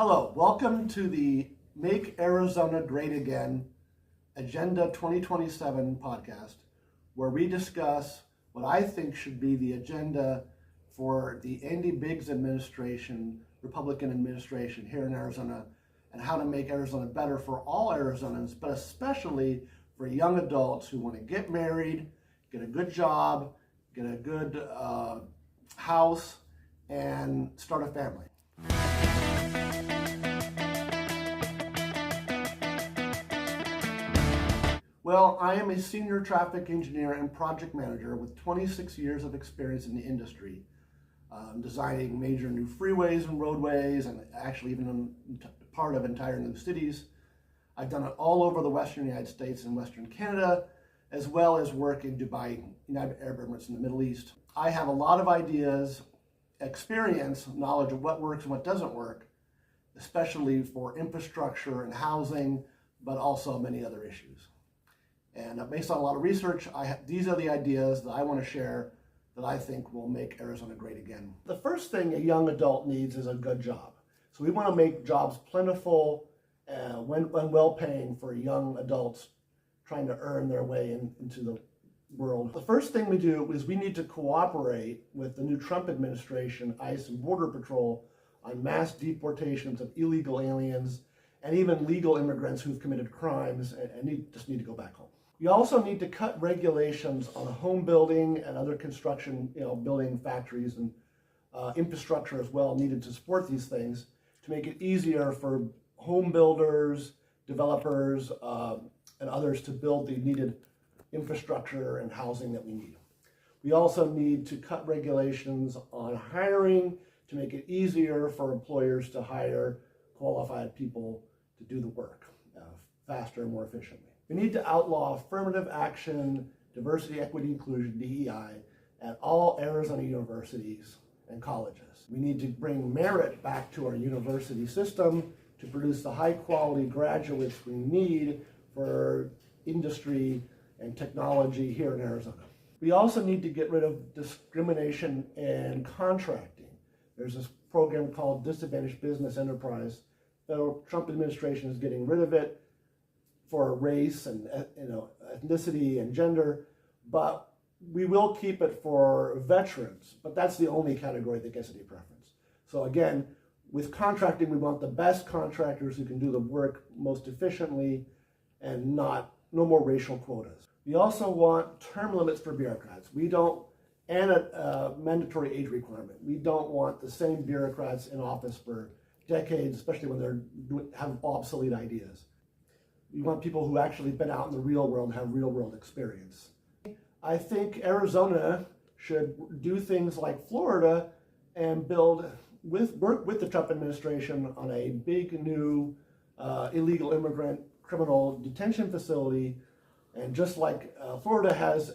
Hello, welcome to the Make Arizona Great Again Agenda 2027 podcast, where we discuss what I think should be the agenda for the Andy Biggs administration, Republican administration here in Arizona, and how to make Arizona better for all Arizonans, but especially for young adults who want to get married, get a good job, get a good house, and start a family. Well, I am a senior traffic engineer and project manager with 26 years of experience in the industry, designing major new freeways and roadways, and actually even part of entire new cities. I've done it all over the Western United States and Western Canada, as well as work in Dubai, United Arab Emirates, in the Middle East. I have a lot of ideas, experience, knowledge of what works and what doesn't work, especially for infrastructure and housing, but also many other issues. And based on a lot of research, these are the ideas that I want to share that I think will make Arizona great again. The first thing a young adult needs is a good job. So we want to make jobs plentiful and well-paying for young adults trying to earn their way into the world. The first thing we do is we need to cooperate with the new Trump administration, ICE and Border Patrol, on mass deportations of illegal aliens and even legal immigrants who've committed crimes and just need to go back home. We also need to cut regulations on home building and other construction, building factories and infrastructure as well needed to support these things to make it easier for home builders, developers, and others to build the needed infrastructure and housing that we need. We also need to cut regulations on hiring to make it easier for employers to hire qualified people to do the work faster and more efficiently. We need to outlaw affirmative action, diversity, equity, inclusion, DEI, at all Arizona universities and colleges. We need to bring merit back to our university system to produce the high quality graduates we need for industry and technology here in Arizona. We also need to get rid of discrimination in contracting. There's this program called Disadvantaged Business Enterprise. The Trump administration is getting rid of it for race and ethnicity and gender, but we will keep it for veterans, but that's the only category that gets any preference. So again, with contracting, we want the best contractors who can do the work most efficiently and no more racial quotas. We also want term limits for bureaucrats. And a mandatory age requirement. We don't want the same bureaucrats in office for decades, especially when they have obsolete ideas. We want people who actually been out in the real world and have real world experience. I think Arizona should do things like Florida and work with the Trump administration on a big new illegal immigrant criminal detention facility. And just like Florida has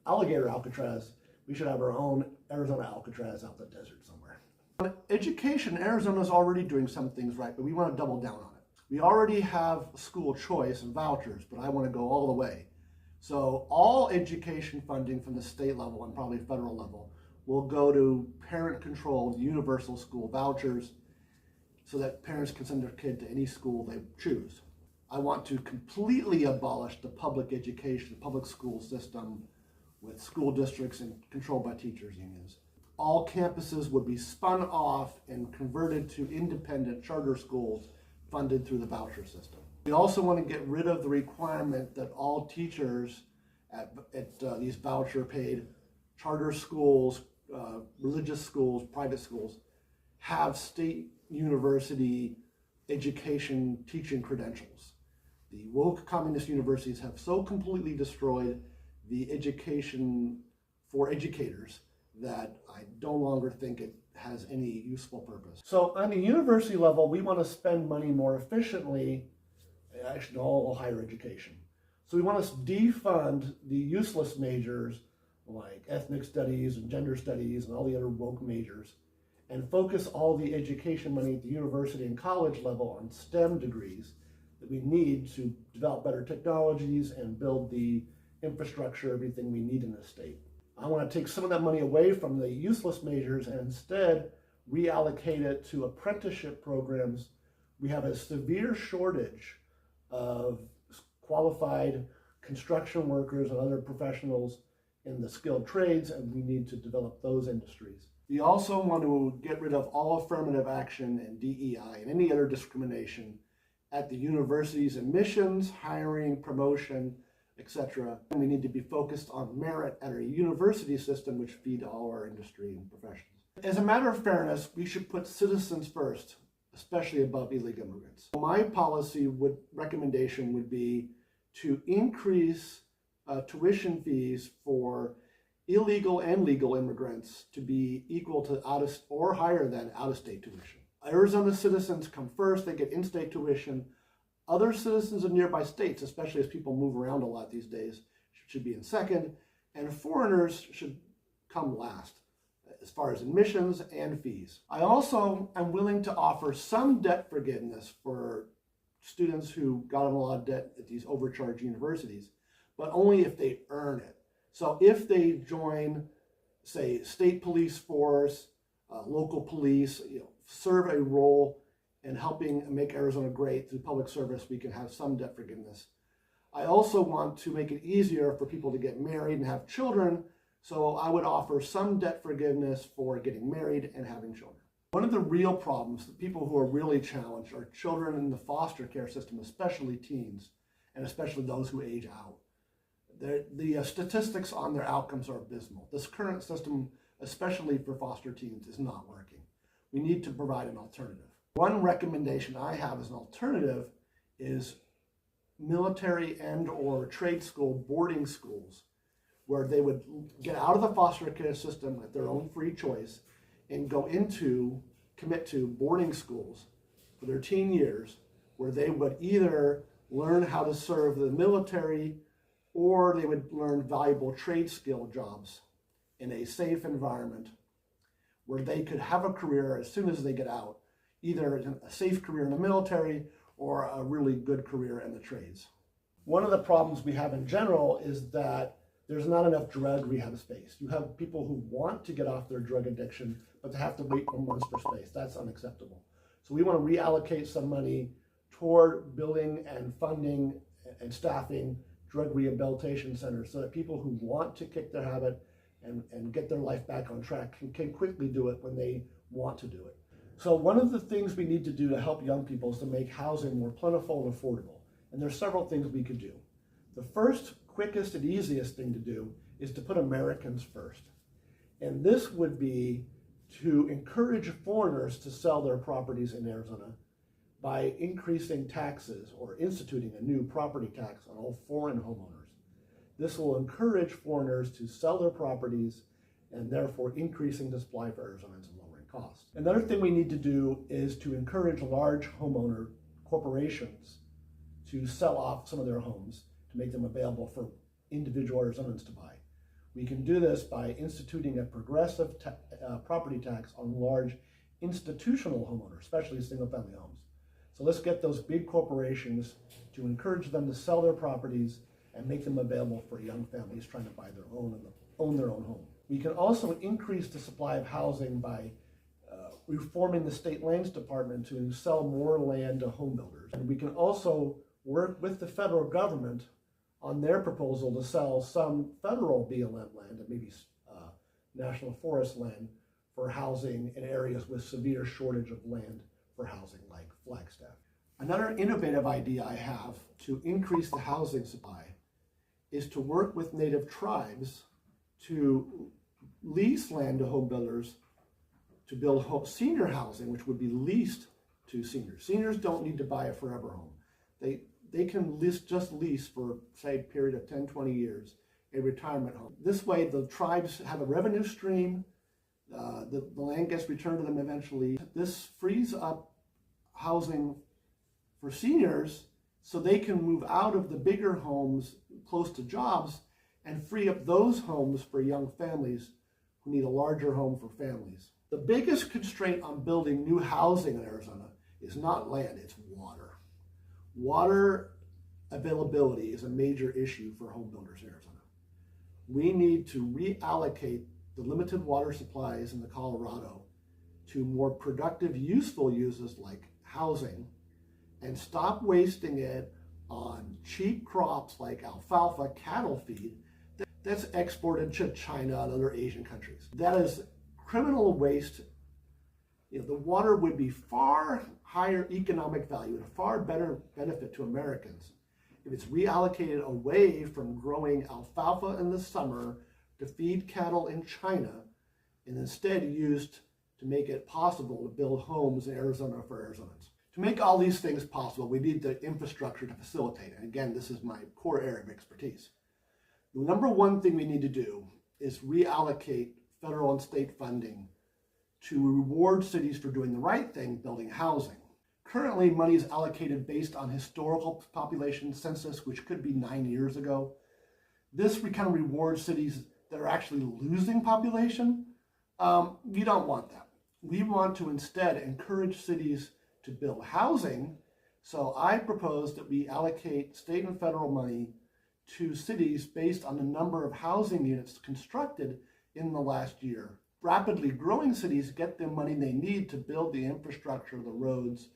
alligator Alcatraz, we should have our own Arizona Alcatraz out in the desert somewhere. On education, Arizona's already doing some things right, but we want to double down on it. We already have school choice and vouchers, but I want to go all the way. So all education funding from the state level and probably federal level will go to parent-controlled universal school vouchers so that parents can send their kid to any school they choose. I want to completely abolish the public education, public school system with school districts and controlled by teachers' unions. All campuses would be spun off and converted to independent charter schools funded through the voucher system. We also want to get rid of the requirement that all teachers at these voucher-paid charter schools, religious schools, private schools, have state university education teaching credentials. The woke communist universities have so completely destroyed the education for educators that I no longer think it has any useful purpose. So on the university level, we want to spend money more efficiently, actually all higher education. So we want to defund the useless majors like ethnic studies and gender studies and all the other woke majors and focus all the education money at the university and college level on STEM degrees that we need to develop better technologies and build the infrastructure, everything we need in the state. I want to take some of that money away from the useless majors and instead reallocate it to apprenticeship programs. We have a severe shortage of qualified construction workers and other professionals in the skilled trades, and we need to develop those industries. We also want to get rid of all affirmative action and DEI and any other discrimination at the university's admissions, hiring, promotion, etc. And we need to be focused on merit at our university system, which feed all our industry and professions. As a matter of fairness, we should put citizens first, especially above illegal immigrants. My policy recommendation would be to increase tuition fees for illegal and legal immigrants to be equal to or higher than out-of-state tuition. Arizona citizens come first, they get in-state tuition. Other citizens of nearby states, especially as people move around a lot these days, should be in second, and foreigners should come last as far as admissions and fees. I also am willing to offer some debt forgiveness for students who got in a lot of debt at these overcharged universities, but only if they earn it. So if they join, say, state police force, local police, serve a role in helping make Arizona great through public service, we can have some debt forgiveness. I also want to make it easier for people to get married and have children, so I would offer some debt forgiveness for getting married and having children. One of the real problems, the people who are really challenged, are children in the foster care system, especially teens, and especially those who age out. The statistics on their outcomes are abysmal. This current system, especially for foster teens, is not working. We need to provide an alternative. One recommendation I have as an alternative is military and/or trade school boarding schools, where they would get out of the foster care system at their own free choice and commit to boarding schools for their teen years, where they would either learn how to serve the military or they would learn valuable trade skill jobs in a safe environment where they could have a career as soon as they get out, either a safe career in the military or a really good career in the trades. One of the problems we have in general is that there's not enough drug rehab space. You have people who want to get off their drug addiction, but they have to wait for months for space. That's unacceptable. So we want to reallocate some money toward building and funding and staffing drug rehabilitation centers so that people who want to kick their habit and get their life back on track can quickly do it when they want to do it. So one of the things we need to do to help young people is to make housing more plentiful and affordable. And there's several things we could do. The first, quickest, and easiest thing to do is to put Americans first. And this would be to encourage foreigners to sell their properties in Arizona by increasing taxes or instituting a new property tax on all foreign homeowners. This will encourage foreigners to sell their properties and therefore increasing the supply for Arizonans and lowering costs. Another thing we need to do is to encourage large homeowner corporations to sell off some of their homes to make them available for individual Arizonans to buy. We can do this by instituting a progressive property tax on large institutional homeowners, especially single-family homes. So let's get those big corporations to encourage them to sell their properties and make them available for young families trying to buy their own and own their own home. We can also increase the supply of housing by reforming the state lands department to sell more land to home builders. And we can also work with the federal government on their proposal to sell some federal BLM land and maybe national forest land for housing in areas with severe shortage of land for housing, like Flagstaff. Another innovative idea I have to increase the housing supply is to work with native tribes to lease land to home builders to build senior housing, which would be leased to seniors. Seniors don't need to buy a forever home. They can just lease for, say, a period of 10, 20 years, a retirement home. This way, the tribes have a revenue stream. The land gets returned to them eventually. This frees up housing for seniors so they can move out of the bigger homes close to jobs and free up those homes for young families who need a larger home for families. The biggest constraint on building new housing in Arizona is not land, it's water. Water availability is a major issue for home builders in Arizona. We need to reallocate the limited water supplies in the Colorado to more productive, useful uses like housing, and stop wasting it on cheap crops like alfalfa cattle feed that's exported to China and other Asian countries. That is criminal waste. The water would be far higher economic value and a far better benefit to Americans if it's reallocated away from growing alfalfa in the summer to feed cattle in China, and instead used to make it possible to build homes in Arizona for Arizonans. To make all these things possible, we need the infrastructure to facilitate it. And again, this is my core area of expertise. The number one thing we need to do is reallocate federal and state funding to reward cities for doing the right thing, building housing. Currently, money is allocated based on historical population census, which could be 9 years ago. This kind of rewards cities that are actually losing population. We don't want that. We want to instead encourage cities to build housing. So I propose that we allocate state and federal money to cities based on the number of housing units constructed in the last year. Rapidly growing cities get the money they need to build the infrastructure, the roads,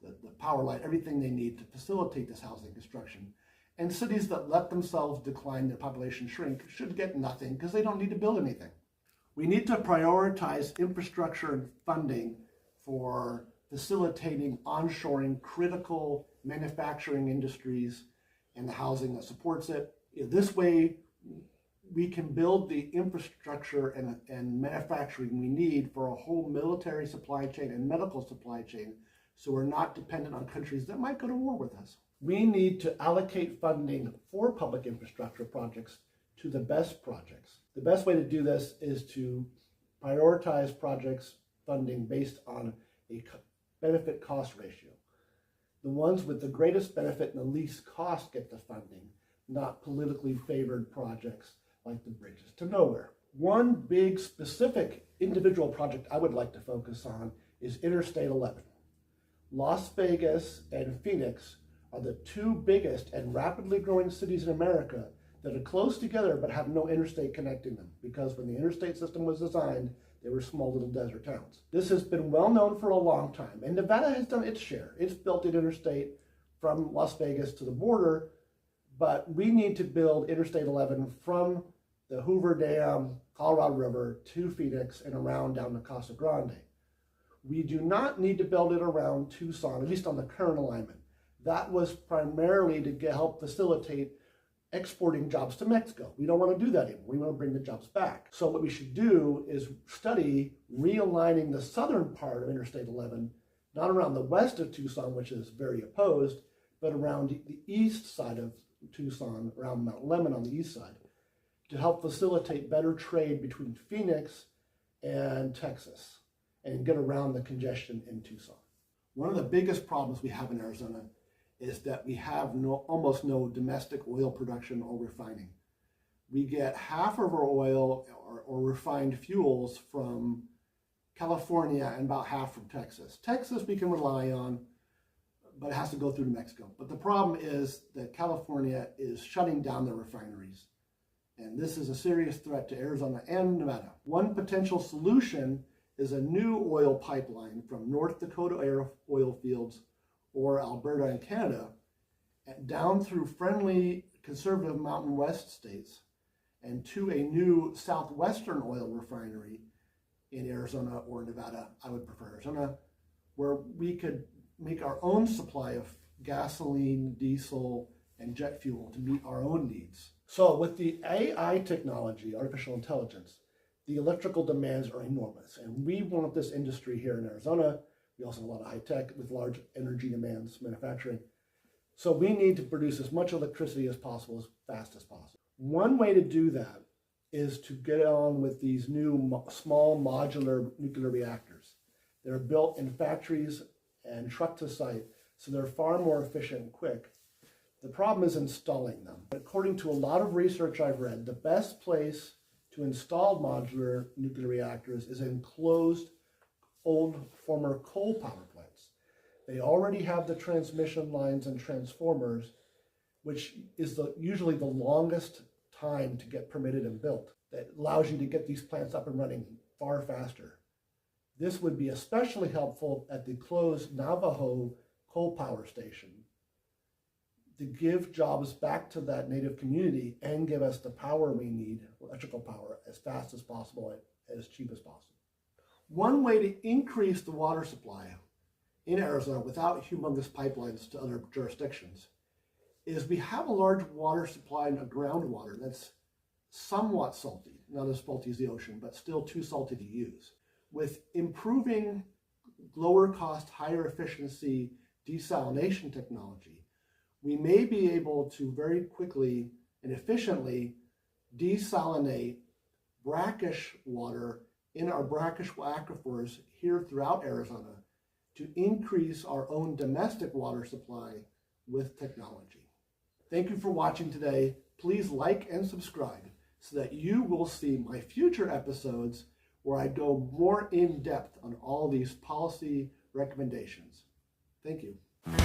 the power line, everything they need to facilitate this housing construction. And cities that let themselves decline, their population shrink, should get nothing because they don't need to build anything. We need to prioritize infrastructure and funding for facilitating onshoring critical manufacturing industries and the housing that supports it. This way, we can build the infrastructure and manufacturing we need for a whole military supply chain and medical supply chain, so we're not dependent on countries that might go to war with us. We need to allocate funding for public infrastructure projects to the best projects. The best way to do this is to prioritize projects funding based on a benefit cost ratio. The ones with the greatest benefit and the least cost get the funding, not politically favored projects like the bridges to nowhere. One big specific individual project I would like to focus on is Interstate 11. Las Vegas and Phoenix are the two biggest and rapidly growing cities in America that are close together but have no interstate connecting them, because when the interstate system was designed, they were small little desert towns. This has been well known for a long time, and Nevada has done its share. It's built an interstate from Las Vegas to the border, but we need to build Interstate 11 from the Hoover Dam, Colorado River to Phoenix and around down to Casa Grande. We do not need to build it around Tucson, at least on the current alignment. That was primarily to help facilitate exporting jobs to Mexico. We don't want to do that anymore. We want to bring the jobs back. So what we should do is study realigning the southern part of Interstate 11, not around the west of Tucson, which is very opposed, but around the east side of Tucson, around Mount Lemmon on the east side, to help facilitate better trade between Phoenix and Texas and get around the congestion in Tucson. One of the biggest problems we have in Arizona is that we have almost no domestic oil production or refining. We get half of our oil or refined fuels from California and about half from Texas. Texas we can rely on, but it has to go through Mexico. But the problem is that California is shutting down their refineries. And this is a serious threat to Arizona and Nevada. One potential solution is a new oil pipeline from North Dakota oil fields or Alberta in Canada, down through friendly conservative Mountain West states and to a new southwestern oil refinery in Arizona or Nevada. I would prefer Arizona, where we could make our own supply of gasoline, diesel, and jet fuel to meet our own needs. So with the AI technology, artificial intelligence, the electrical demands are enormous, and we want this industry here in Arizona. We also have a lot of high tech with large energy demands, manufacturing. So we need to produce as much electricity as possible, as fast as possible. One way to do that is to get on with these new small modular nuclear reactors. They're built in factories and trucked to site, so they're far more efficient and quick. The problem is installing them. According to a lot of research I've read, the best place to install modular nuclear reactors is in closed old former coal power plants. They already have the transmission lines and transformers, which is usually the longest time to get permitted and built. That allows you to get these plants up and running far faster. This would be especially helpful at the closed Navajo coal power station to give jobs back to that native community and give us the power we need, electrical power, as fast as possible and as cheap as possible. One way to increase the water supply in Arizona without humongous pipelines to other jurisdictions is we have a large water supply in groundwater that's somewhat salty, not as salty as the ocean, but still too salty to use. With improving lower cost, higher efficiency desalination technology, we may be able to very quickly and efficiently desalinate brackish water in our brackish aquifers here throughout Arizona to increase our own domestic water supply with technology. Thank you for watching today. Please like and subscribe so that you will see my future episodes where I go more in depth on all these policy recommendations. Thank you.